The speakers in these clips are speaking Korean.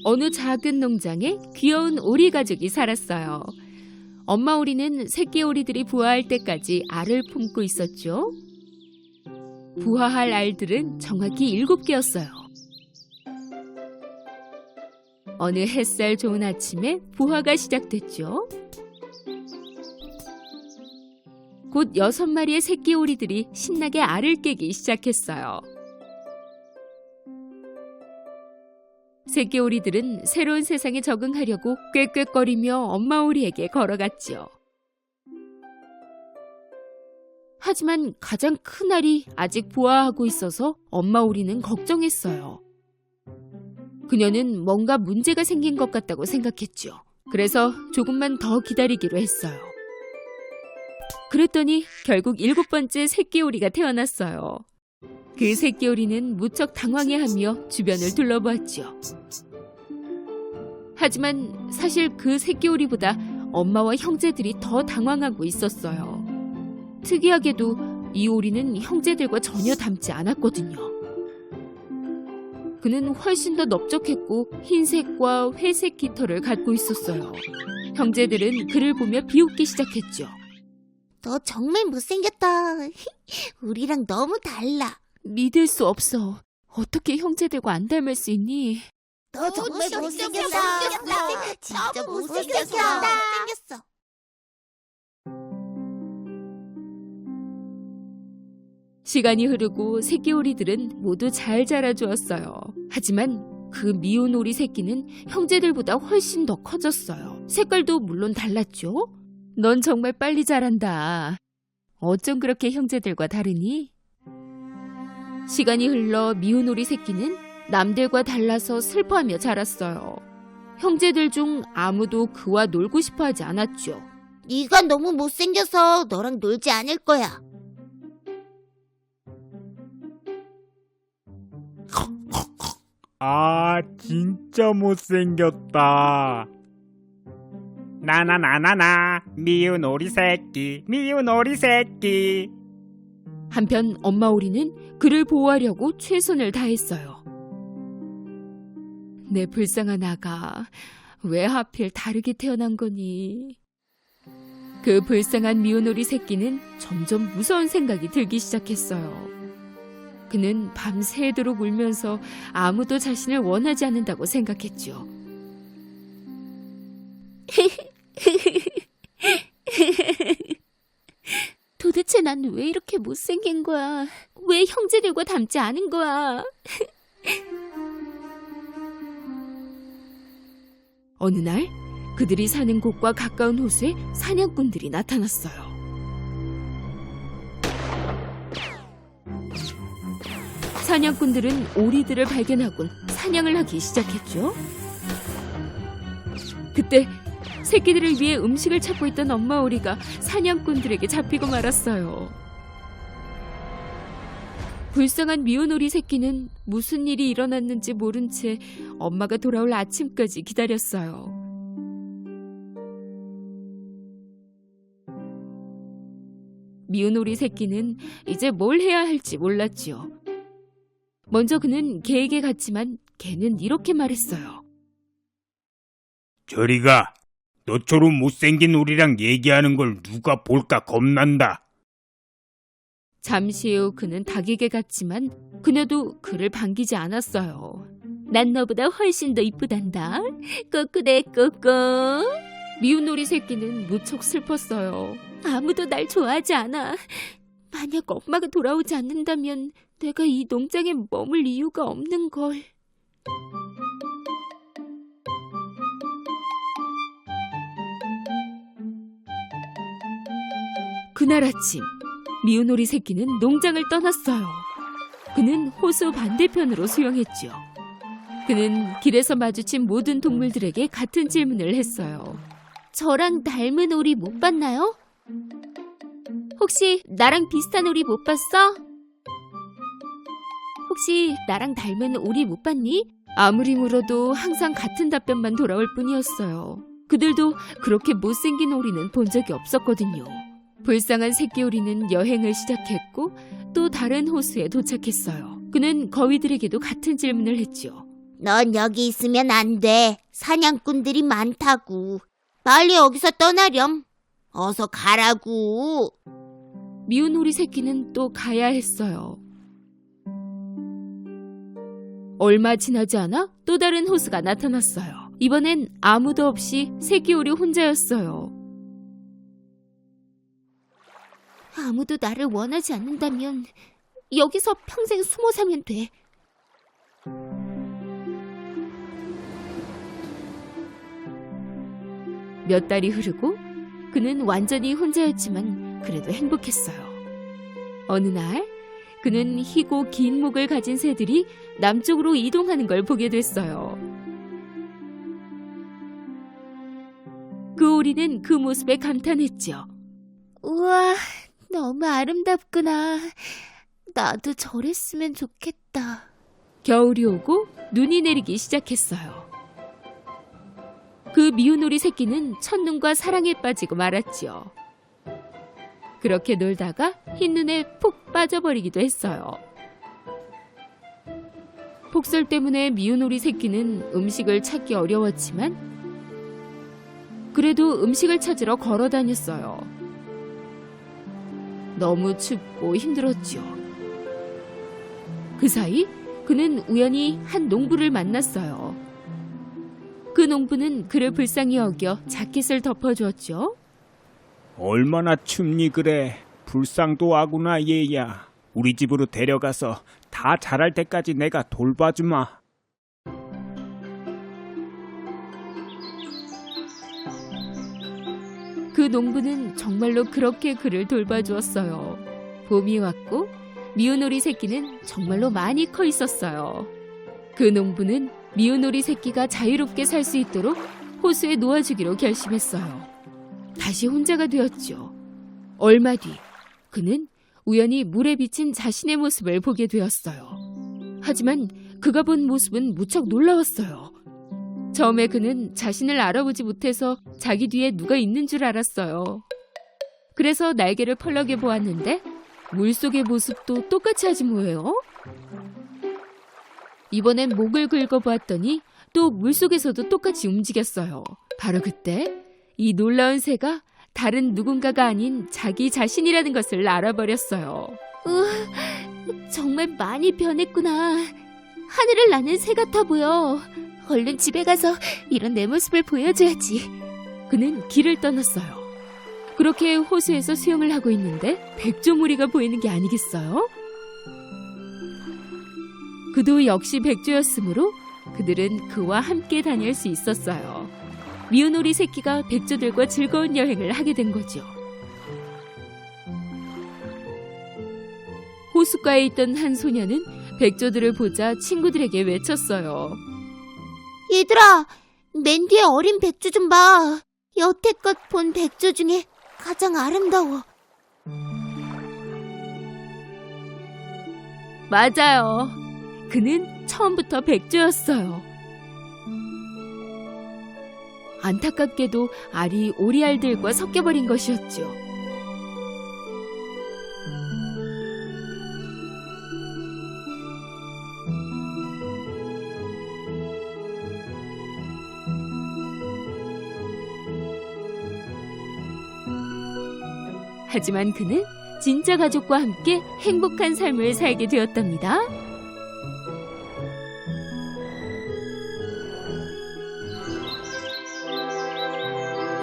어느 작은 농장에 귀여운 오리 가족이 살았어요. 엄마 오리는 새끼 오리들이 부화할 때까지 알을 품고 있었죠. 부화할 알들은 정확히 7개였어요. 어느 햇살 좋은 아침에 부화가 시작됐죠. 곧 6마리의 새끼 오리들이 신나게 알을 깨기 시작했어요. 새끼 오리들은 새로운 세상에 적응하려고 꾀꾀거리며 엄마 오리에게 걸어갔죠. 하지만 가장 큰 알이 아직 부화하고 있어서 엄마 오리는 걱정했어요. 그녀는 뭔가 문제가 생긴 것 같다고 생각했죠. 그래서 조금만 더 기다리기로 했어요. 그랬더니 결국 7번째 새끼 오리가 태어났어요. 그 새끼 오리는 무척 당황해하며 주변을 둘러보았죠. 하지만 사실 그 새끼 오리보다 엄마와 형제들이 더 당황하고 있었어요. 특이하게도 이 오리는 형제들과 전혀 닮지 않았거든요. 그는 훨씬 더 넓적했고 흰색과 회색 깃털을 갖고 있었어요. 형제들은 그를 보며 비웃기 시작했죠. 너 정말 못생겼다. 우리랑 너무 달라. 믿을 수 없어. 어떻게 형제들과 안 닮을 수 있니? 너 정말 못생겼어. 진짜 못생겼어. 시간이 흐르고 새끼 오리들은 모두 잘 자라주었어요. 하지만 그 미운 오리 새끼는 형제들보다 훨씬 더 커졌어요. 색깔도 물론 달랐죠. 넌 정말 빨리 자란다. 어쩜 그렇게 형제들과 다르니? 시간이 흘러 미운 오리 새끼는 남들과 달라서 슬퍼하며 자랐어요. 형제들 중 아무도 그와 놀고 싶어 하지 않았죠. 네가 너무 못생겨서 너랑 놀지 않을 거야. 아, 진짜 못생겼다. 나나나나나, 미운 오리 새끼, 미운 오리 새끼. 한편 엄마 오리는 그를 보호하려고 최선을 다했어요. 내 불쌍한 아가, 왜 하필 다르게 태어난 거니? 그 불쌍한 미운 오리 새끼는 점점 무서운 생각이 들기 시작했어요. 그는 밤새도록 울면서 아무도 자신을 원하지 않는다고 생각했죠. 도대체 난 왜 이렇게 못생긴 거야? 왜 형제들과 닮지 않은 거야? 어느 날 그들이 사는 곳과 가까운 호수에 사냥꾼들이 나타났어요. 사냥꾼들은 오리들을 발견하곤 사냥을 하기 시작했죠. 그때 새끼들을 위해 음식을 찾고 있던 엄마 오리가 사냥꾼들에게 잡히고 말았어요. 불쌍한 미운 오리 새끼는 무슨 일이 일어났는지 모른 채 엄마가 돌아올 아침까지 기다렸어요. 미운 오리 새끼는 이제 뭘 해야 할지 몰랐지요. 먼저 그는 개에게 갔지만 개는 이렇게 말했어요. 저리 가. 너처럼 못생긴 오리랑 얘기하는 걸 누가 볼까 겁난다. 잠시 후 그는 닭에게 갔지만 그녀도 그를 반기지 않았어요. 난 너보다 훨씬 더 이쁘단다. 꾸꾸대 꾸꾸. 미운 오리 새끼는 무척 슬펐어요. 아무도 날 좋아하지 않아. 만약 엄마가 돌아오지 않는다면 내가 이 농장에 머물 이유가 없는 걸. 그날 아침 미운 오리 새끼는 농장을 떠났어요. 그는 호수 반대편으로 수영했죠. 그는 길에서 마주친 모든 동물들에게 같은 질문을 했어요. 저랑 닮은 오리 못 봤나요? 혹시 나랑 비슷한 오리 못 봤어? 혹시 나랑 닮은 오리 못 봤니? 아무리 물어도 항상 같은 답변만 돌아올 뿐이었어요. 그들도 그렇게 못생긴 오리는 본 적이 없었거든요. 불쌍한 새끼 오리는 여행을 시작했고 또 다른 호수에 도착했어요. 그는 거위들에게도 같은 질문을 했죠. 넌 여기 있으면 안 돼. 사냥꾼들이 많다고. 빨리 여기서 떠나렴. 어서 가라고. 미운 오리 새끼는 또 가야 했어요. 얼마 지나지 않아 또 다른 호수가 나타났어요. 이번엔 아무도 없이 새끼 오리 혼자였어요. 아무도 나를 원하지 않는다면 여기서 평생 숨어 살면 돼. 몇 달이 흐르고 그는 완전히 혼자였지만 그래도 행복했어요. 어느 날 그는 희고 긴 목을 가진 새들이 남쪽으로 이동하는 걸 보게 됐어요. 그 오리는 그 모습에 감탄했죠. 우와, 너무 아름답구나. 나도 저랬으면 좋겠다. 겨울이 오고 눈이 내리기 시작했어요. 그 미운 오리 새끼는 첫눈과 사랑에 빠지고 말았지요. 그렇게 놀다가 흰눈에 푹 빠져버리기도 했어요. 폭설 때문에 미운 오리 새끼는 음식을 찾기 어려웠지만 그래도 음식을 찾으러 걸어 다녔어요. 너무 춥고 힘들었죠. 그 사이 그는 우연히 한 농부를 만났어요. 그 농부는 그를 불쌍히 여겨 자켓을 덮어주었죠. 얼마나 춥니 그래. 불쌍도 하구나 얘야. 우리 집으로 데려가서 다 자랄 때까지 내가 돌봐주마. 그 농부는 정말로 그렇게 그를 돌봐주었어요. 봄이 왔고 미운 오리 새끼는 정말로 많이 커 있었어요. 그 농부는 미운 오리 새끼가 자유롭게 살 수 있도록 호수에 놓아주기로 결심했어요. 다시 혼자가 되었죠. 얼마 뒤 그는 우연히 물에 비친 자신의 모습을 보게 되었어요. 하지만 그가 본 모습은 무척 놀라웠어요. 처음에 그는 자신을 알아보지 못해서 자기 뒤에 누가 있는 줄 알았어요. 그래서 날개를 펄럭여 보았는데 물속의 모습도 똑같이 하지 뭐예요? 이번엔 목을 긁어보았더니 또 물속에서도 똑같이 움직였어요. 바로 그때 이 놀라운 새가 다른 누군가가 아닌 자기 자신이라는 것을 알아버렸어요. 정말 많이 변했구나. 하늘을 나는 새 같아 보여. 얼른 집에 가서 이런 내 모습을 보여줘야지. 그는 길을 떠났어요. 그렇게 호수에서 수영을 하고 있는데 백조무리가 보이는 게 아니겠어요? 그도 역시 백조였으므로 그들은 그와 함께 다닐 수 있었어요. 미운 오리 새끼가 백조들과 즐거운 여행을 하게 된 거죠. 호숫가에 있던 한 소녀는 백조들을 보자 친구들에게 외쳤어요. 얘들아, 맨 뒤에 어린 백조 좀 봐. 여태껏 본 백조 중에 가장 아름다워. 맞아요. 그는 처음부터 백조였어요. 안타깝게도 알이 오리알들과 섞여버린 것이었죠. 하지만 그는 진짜 가족과 함께 행복한 삶을 살게 되었답니다.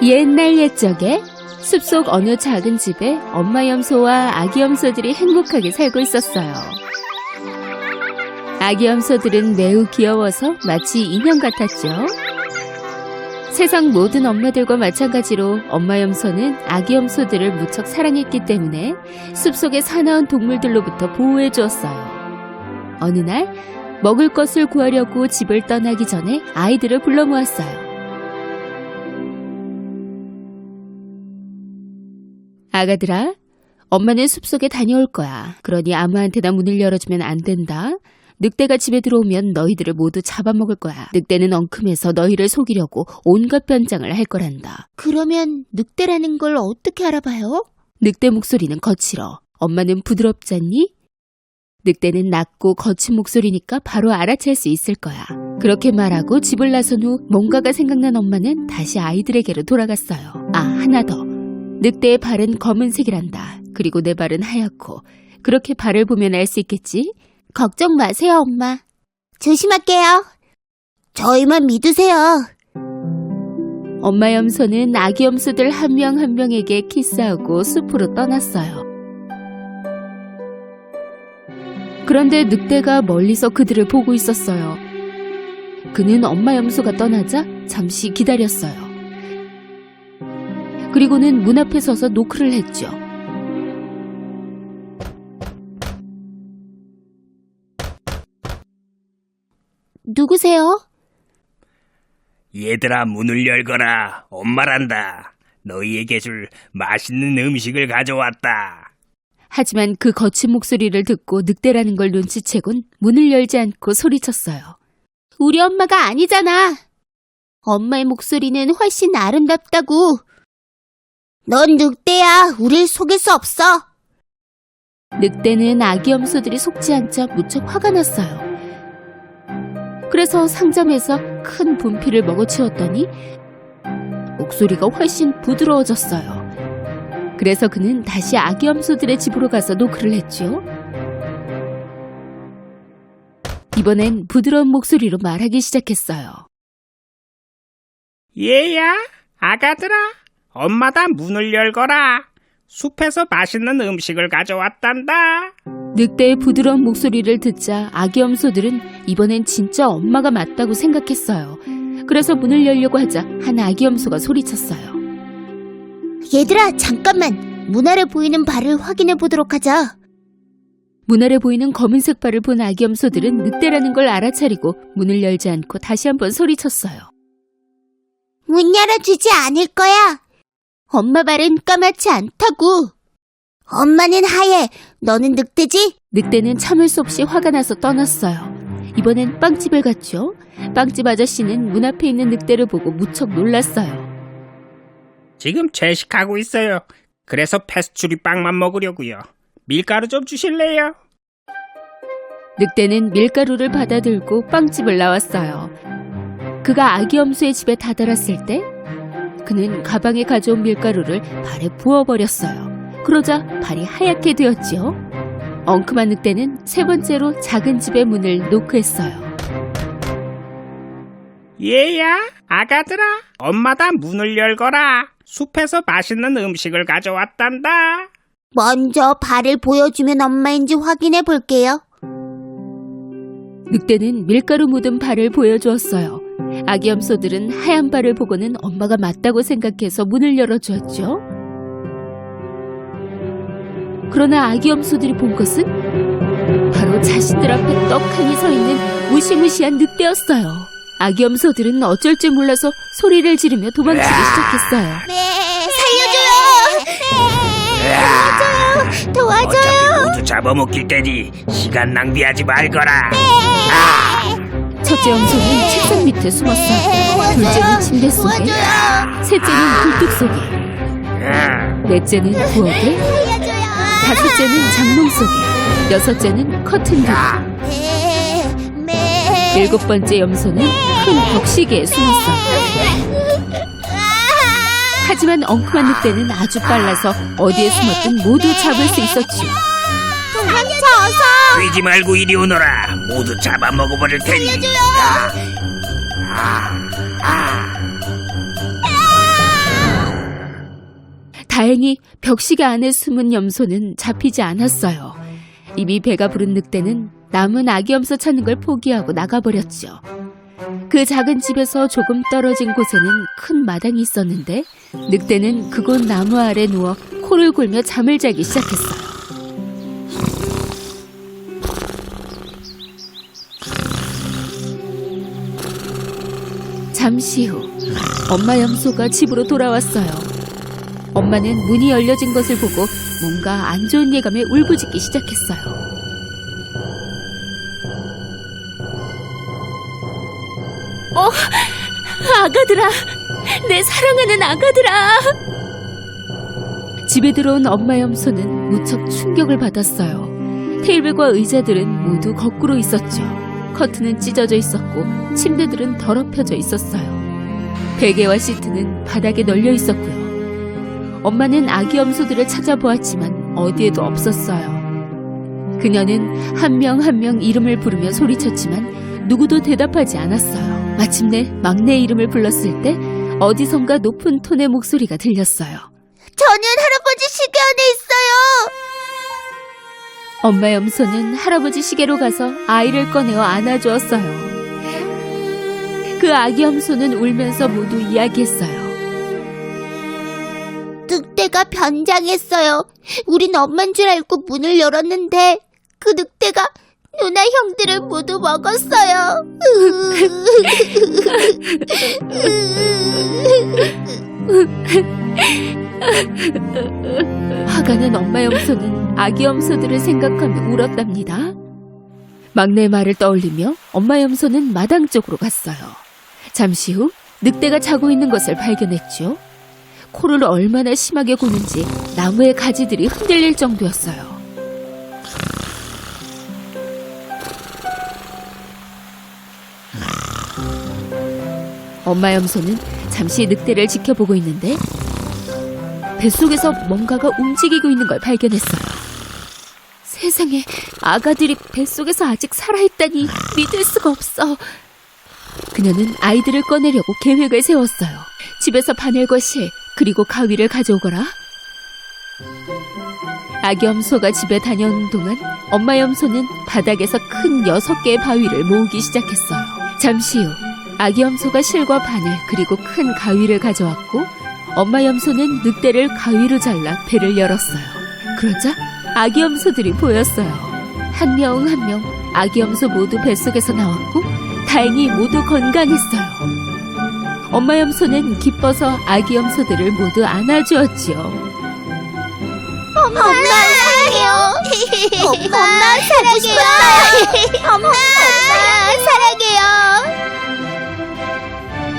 옛날 옛적에 숲속 어느 작은 집에 엄마 염소와 아기 염소들이 행복하게 살고 있었어요. 아기 염소들은 매우 귀여워서 마치 인형 같았죠. 세상 모든 엄마들과 마찬가지로 엄마 염소는 아기 염소들을 무척 사랑했기 때문에 숲속의 사나운 동물들로부터 보호해 주었어요. 어느 날 먹을 것을 구하려고 집을 떠나기 전에 아이들을 불러 모았어요. 아가들아, 엄마는 숲속에 다녀올 거야. 그러니 아무한테나 문을 열어주면 안 된다. 늑대가 집에 들어오면 너희들을 모두 잡아먹을 거야. 늑대는 엉큼해서 너희를 속이려고 온갖 변장을 할 거란다. 그러면 늑대라는 걸 어떻게 알아봐요? 늑대 목소리는 거칠어. 엄마는 부드럽잖니? 늑대는 낮고 거친 목소리니까 바로 알아챌 수 있을 거야. 그렇게 말하고 집을 나선 후 뭔가가 생각난 엄마는 다시 아이들에게로 돌아갔어요. 아, 하나 더. 늑대의 발은 검은색이란다. 그리고 내 발은 하얗고. 그렇게 발을 보면 알 수 있겠지? 걱정 마세요, 엄마. 조심할게요. 저희만 믿으세요. 엄마 염소는 아기 염소들 한 명 한 명에게 키스하고 숲으로 떠났어요. 그런데 늑대가 멀리서 그들을 보고 있었어요. 그는 엄마 염소가 떠나자 잠시 기다렸어요. 그리고는 문 앞에 서서 노크를 했죠. 누구세요? 얘들아, 문을 열거라. 엄마란다. 너희에게 줄 맛있는 음식을 가져왔다. 하지만 그 거친 목소리를 듣고 늑대라는 걸 눈치채곤 문을 열지 않고 소리쳤어요. 우리 엄마가 아니잖아. 엄마의 목소리는 훨씬 아름답다고. 넌 늑대야. 우릴 속일 수 없어. 늑대는 아기 염소들이 속지 않자 무척 화가 났어요. 그래서 상점에서 큰 분필을 먹어치웠더니 목소리가 훨씬 부드러워졌어요. 그래서 그는 다시 아기 염소들의 집으로 가서 노크를 했죠. 이번엔 부드러운 목소리로 말하기 시작했어요. 얘야, 아가들아, 엄마다 문을 열거라. 숲에서 맛있는 음식을 가져왔단다. 늑대의 부드러운 목소리를 듣자 아기 염소들은 이번엔 진짜 엄마가 맞다고 생각했어요. 그래서 문을 열려고 하자 한 아기 염소가 소리쳤어요. 얘들아, 잠깐만. 문 아래 보이는 발을 확인해 보도록 하자. 문 아래 보이는 검은색 발을 본 아기 염소들은 늑대라는 걸 알아차리고 문을 열지 않고 다시 한번 소리쳤어요. 문 열어주지 않을 거야. 엄마 발은 까맣지 않다고. 엄마는 하얘. 너는 늑대지? 늑대는 참을 수 없이 화가 나서 떠났어요. 이번엔 빵집을 갔죠. 빵집 아저씨는 문 앞에 있는 늑대를 보고 무척 놀랐어요. 지금 채식하고 있어요. 그래서 페스츄리 빵만 먹으려고요. 밀가루 좀 주실래요? 늑대는 밀가루를 받아들고 빵집을 나왔어요. 그가 아기 염소의 집에 다다랐을 때 그는 가방에 가져온 밀가루를 발에 부어버렸어요. 그러자 발이 하얗게 되었지요. 엉큼한 늑대는 세 번째로 작은 집의 문을 노크했어요. 얘야, 아가들아, 엄마다 문을 열거라. 숲에서 맛있는 음식을 가져왔단다. 먼저 발을 보여주면 엄마인지 확인해 볼게요. 늑대는 밀가루 묻은 발을 보여주었어요. 아기 염소들은 하얀 발을 보고는 엄마가 맞다고 생각해서 문을 열어주었죠. 그러나 아기 염소들이 본 것은 바로 자신들 앞에 떡하니 서 있는 무시무시한 늑대였어요. 아기 염소들은 어쩔 줄 몰라서 소리를 지르며 도망치기 시작했어요. 살려줘요! 도와줘요! 어차피 모두 잡아먹힐 테니 시간 낭비하지 말거라. 첫째 염소는 책상 밑에 숨었어요. 둘째는 침대 속에, 셋째는 굴뚝 속에, 넷째는 부엌에, 다섯째는 장롱 속에, 여섯째는 커튼 뒤에, 일곱 번째 염소는 큰 벽시계에 숨었어요. 하지만 엉큼한 늑대는 아주 빨라서 어디에 숨었든 모두 잡을 수 있었죠. 도망쳐서! 뛰지 말고 이리 오너라. 모두 잡아먹어버릴 테니. 다행히 벽시계 안에 숨은 염소는 잡히지 않았어요. 이미 배가 부른 늑대는 남은 아기 염소 찾는 걸 포기하고 나가버렸죠. 그 작은 집에서 조금 떨어진 곳에는 큰 마당이 있었는데 늑대는 그곳 나무 아래 누워 코를 골며 잠을 자기 시작했어요. 잠시 후 엄마 염소가 집으로 돌아왔어요. 엄마는 문이 열려진 것을 보고 뭔가 안 좋은 예감에 울부짖기 시작했어요. 아가들아! 내 사랑하는 아가들아! 집에 들어온 엄마 염소는 무척 충격을 받았어요. 테이블과 의자들은 모두 거꾸로 있었죠. 커튼은 찢어져 있었고 침대들은 더럽혀져 있었어요. 베개와 시트는 바닥에 널려 있었고요. 엄마는 아기 염소들을 찾아보았지만 어디에도 없었어요. 그녀는 한 명 한 명 이름을 부르며 소리쳤지만 누구도 대답하지 않았어요. 마침내 막내 이름을 불렀을 때 어디선가 높은 톤의 목소리가 들렸어요. 저는 할아버지 시계 안에 있어요. 엄마 염소는 할아버지 시계로 가서 아이를 꺼내어 안아주었어요. 그 아기 염소는 울면서 모두 이야기했어요. 늑대가 변장했어요. 우린 엄만 줄 알고 문을 열었는데 그 늑대가 누나 형들을 모두 먹었어요. 화가 난 엄마 염소는 아기 염소들을 생각하며 울었답니다. 막내의 말을 떠올리며 엄마 염소는 마당 쪽으로 갔어요. 잠시 후 늑대가 자고 있는 것을 발견했죠. 코를 얼마나 심하게 고는지 나무의 가지들이 흔들릴 정도였어요. 엄마 염소는 잠시 늑대를 지켜보고 있는데 뱃속에서 뭔가가 움직이고 있는 걸 발견했어요. 세상에, 아가들이 뱃속에서 아직 살아있다니 믿을 수가 없어. 그녀는 아이들을 꺼내려고 계획을 세웠어요. 집에서 바늘과 실, 그리고 가위를 가져오거라. 아기 염소가 집에 다녀오는 동안 엄마 염소는 바닥에서 큰 6개의 바위를 모으기 시작했어요. 잠시 후 아기 염소가 실과 바늘 그리고 큰 가위를 가져왔고 엄마 염소는 늑대를 가위로 잘라 배를 열었어요. 그러자 아기 염소들이 보였어요. 한 명 한 명 아기 염소 모두 뱃속에서 나왔고 다행히 모두 건강했어요. 엄마 염소는 기뻐서 아기 염소들을 모두 안아주었지요. 엄마 사랑해요. 엄마 사랑해요. 엄마 사랑해요.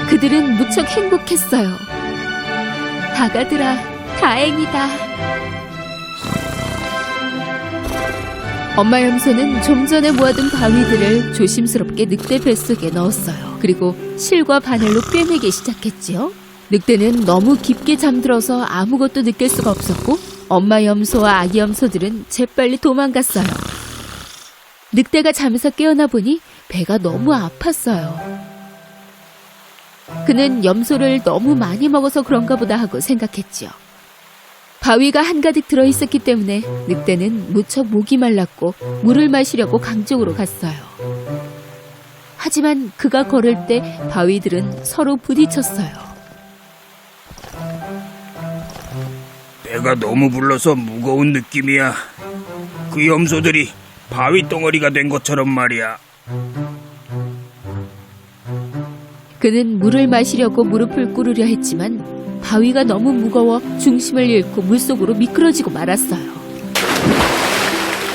그들은 무척 행복했어요. 아가들아, 다행이다. 엄마 염소는 좀 전에 모아둔 바위들을 조심스럽게 늑대 뱃속에 넣었어요. 그리고 실과 바늘로 꿰매기 시작했지요. 늑대는 너무 깊게 잠들어서 아무것도 느낄 수가 없었고 엄마 염소와 아기 염소들은 재빨리 도망갔어요. 늑대가 잠에서 깨어나 보니 배가 너무 아팠어요. 그는 염소를 너무 많이 먹어서 그런가 보다 하고 생각했지요. 바위가 한가득 들어있었기 때문에 늑대는 무척 목이 말랐고 물을 마시려고 강 쪽으로 갔어요. 하지만 그가 걸을 때 바위들은 서로 부딪혔어요. 배가 너무 불러서 무거운 느낌이야. 그 염소들이 바위 덩어리가 된 것처럼 말이야. 그는 물을 마시려고 무릎을 꿇으려 했지만 바위가 너무 무거워 중심을 잃고 물속으로 미끄러지고 말았어요.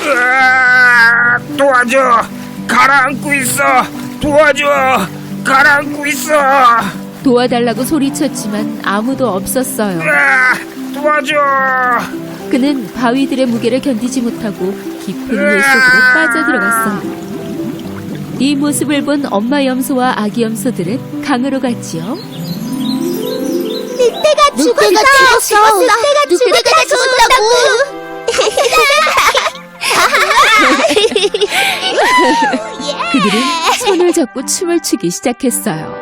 으아, 도와줘! 가라앉고 있어! 도와줘! 가라앉고 있어! 도와달라고 소리쳤지만 아무도 없었어요. 으아, 도와줘! 그는 바위들의 무게를 견디지 못하고 깊은 물속으로 빠져들어갔어요. 이 모습을 본 엄마 염소와 아기 염소들은 강으로 갔지요. 늑대가 죽었어. 늑대가 죽었다고. 그들은 손을 잡고 춤을 추기 시작했어요.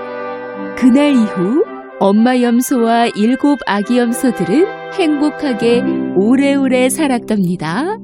그날 이후 엄마 염소와 7 아기 염소들은 행복하게 오래오래 살았답니다.